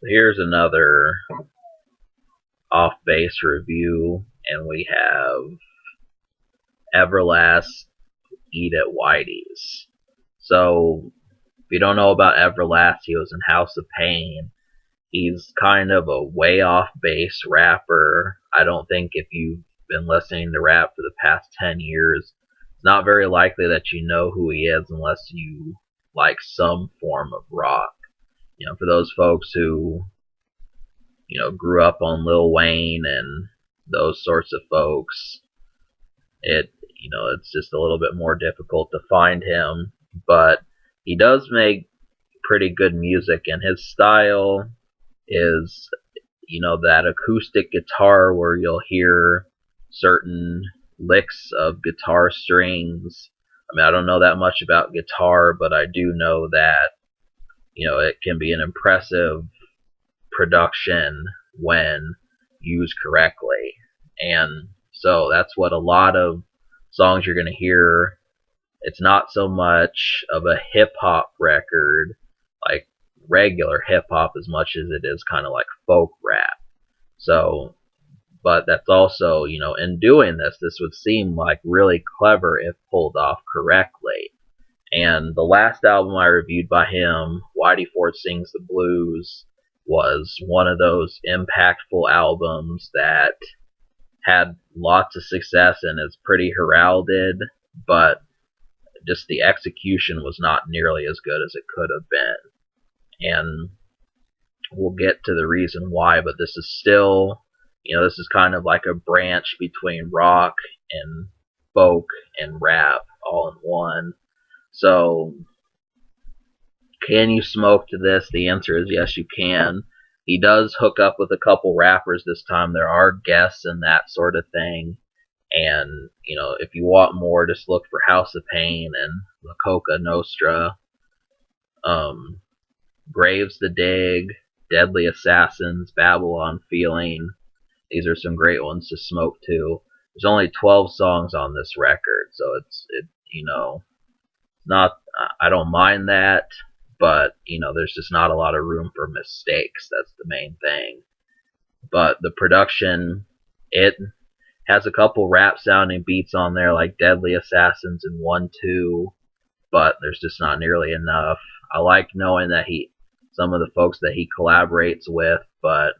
Here's another off base review, and we have Everlast Eat at Whitey's. So, if you don't know about Everlast, he was in House of Pain. He's kind of a way off base rapper. I don't think if you've been listening to rap for the past 10 years, it's not very likely that you know who he is unless you like some form of rock. For those folks who, grew up on Lil Wayne and those sorts of folks, it's just a little bit more difficult to find him, but he does make pretty good music, and his style is, that acoustic guitar where you'll hear certain licks of guitar strings. I don't know that much about guitar, but I do know that, it can be an impressive production when used correctly. And so that's what a lot of songs you're going to hear. It's not so much of a hip hop record, like regular hip hop, as much as it is kind of like folk rap. So, but that's also, in doing this would seem like really clever if pulled off correctly. And the last album I reviewed by him, Whitey Ford Sings the Blues, was one of those impactful albums that had lots of success and is pretty heralded, but just the execution was not nearly as good as it could have been. And we'll get to the reason why, but this is still, this is kind of like a branch between rock and folk and rap all in one. So, can you smoke to this? The answer is yes, you can. He does hook up with a couple rappers this time. There are guests and that sort of thing. And, if you want more, just look for House of Pain and La Coca Nostra. Graves the Dig, Deadly Assassins, Babylon Feeling. These are some great ones to smoke to. There's only 12 songs on this record, so it's not, I don't mind that, but there's just not a lot of room for mistakes. That's the main thing. But the production, it has a couple rap sounding beats on there like Deadly Assassins and 1-2, but there's just not nearly enough. I like knowing that some of the folks that he collaborates with, but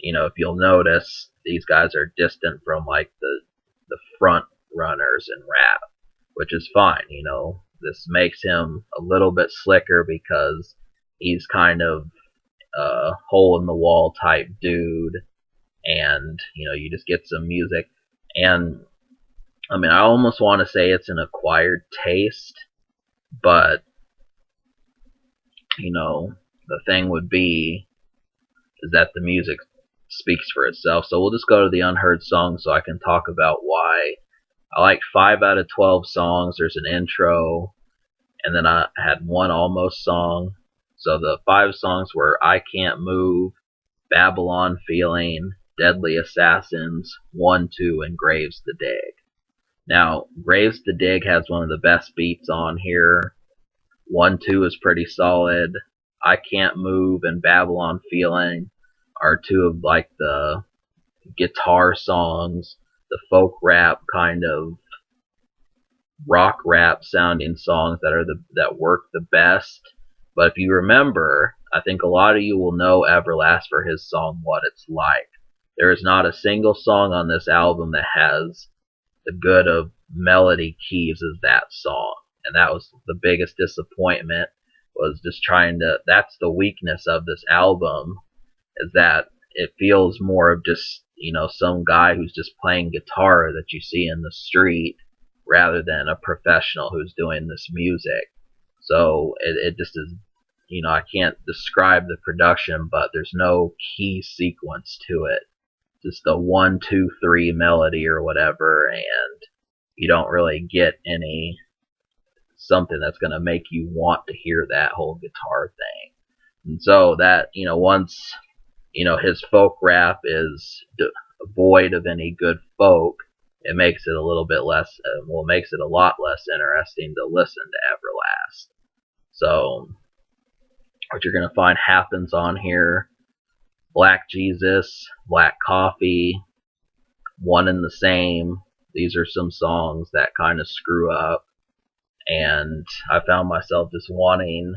if you'll notice, these guys are distant from like the front runners in rap, which is fine. This makes him a little bit slicker because he's kind of a hole in the wall type dude, and you just get some music. And I almost want to say it's an acquired taste, but the thing would be is that the music speaks for itself. So we'll just go to the unheard songs so I can talk about why. I like 5 out of 12 songs. There's an intro, and then I had one almost song. So the 5 songs were I Can't Move, Babylon Feeling, Deadly Assassins, 1-2, and Graves the Dig. Now, Graves the Dig has one of the best beats on here. 1-2 is pretty solid. I Can't Move and Babylon Feeling are 2 of like the guitar songs, the folk rap kind of rock rap sounding songs that work the best. But if you remember, I think a lot of you will know Everlast for his song What It's Like. There is not a single song on this album that has the good of melody keys as that song. And that was the biggest disappointment, was just that's the weakness of this album, is that it feels more of just, some guy who's just playing guitar that you see in the street rather than a professional who's doing this music. So it just is, I can't describe the production, but there's no key sequence to it. Just the 1, 2, 3 melody or whatever, and you don't really get something that's going to make you want to hear that whole guitar thing. And so that, once, his folk rap is void of any good folk, it makes it a little bit less, it makes it a lot less interesting to listen to Everlast. So, what you're going to find happens on here. Black Jesus, Black Coffee, One and the Same. These are some songs that kind of screw up, and I found myself just wanting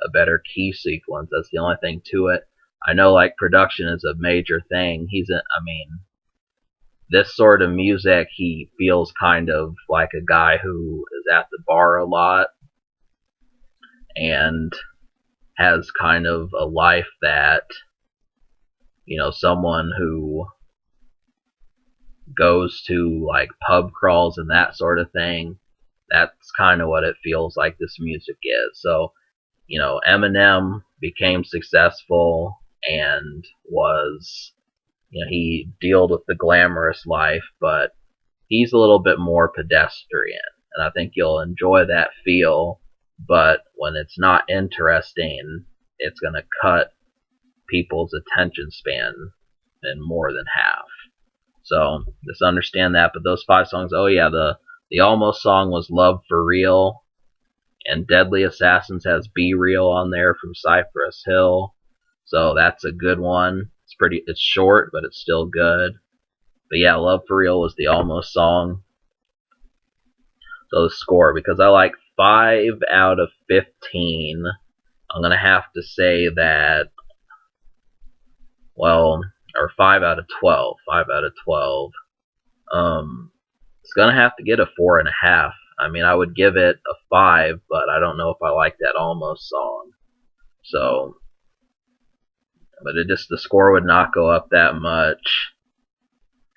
a better key sequence. That's the only thing to it. I know like production is a major thing. This sort of music, he feels kind of like a guy who is at the bar a lot and has kind of a life that, someone who goes to like pub crawls and that sort of thing. That's kind of what it feels like this music is. So, Eminem became successful and was, he dealt with the glamorous life, but he's a little bit more pedestrian. And I think you'll enjoy that feel, but when it's not interesting, it's going to cut people's attention span in more than half. So just understand that. But those 5 songs, oh yeah, the Almost song was Love for Real, and Deadly Assassins has Be Real on there from Cypress Hill. So that's a good one. It's short, but it's still good. But yeah, Love for Real was the Almost song. So the score, because I like 5 out of 15, I'm going to have to say that, well, or 5 out of 12. 5 out of 12. It's going to have to get a 4.5. I mean, I would give it a 5, but I don't know if I like that Almost song. So, but the score would not go up that much.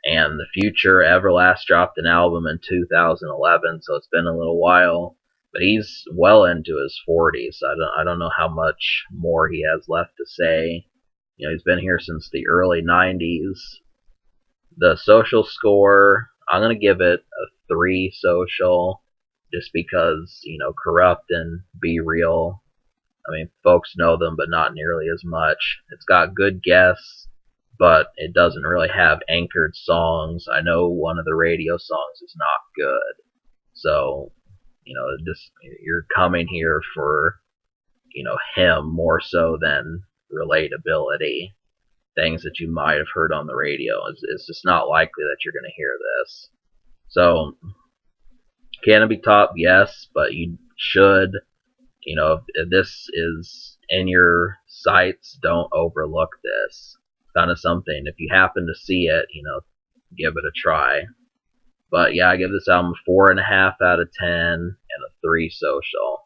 And the Future, Everlast dropped an album in 2011, so it's been a little while. But he's well into his 40s. So I don't know how much more he has left to say. He's been here since the early 90s. The Social score, I'm going to give it a 3 Social, just because, Corrupt and Be Real. I mean, folks know them, but not nearly as much. It's got good guests, but it doesn't really have anchored songs. I know one of the radio songs is not good. So, you're coming here for, him more so than relatability. Things that you might have heard on the radio. It's just not likely that you're going to hear this. So, can it be top? Yes, but you should, if this is in your sights, don't overlook this. Kind of something. If you happen to see it, give it a try. But yeah, I give this album 4.5 out of 10 and a 3 Social.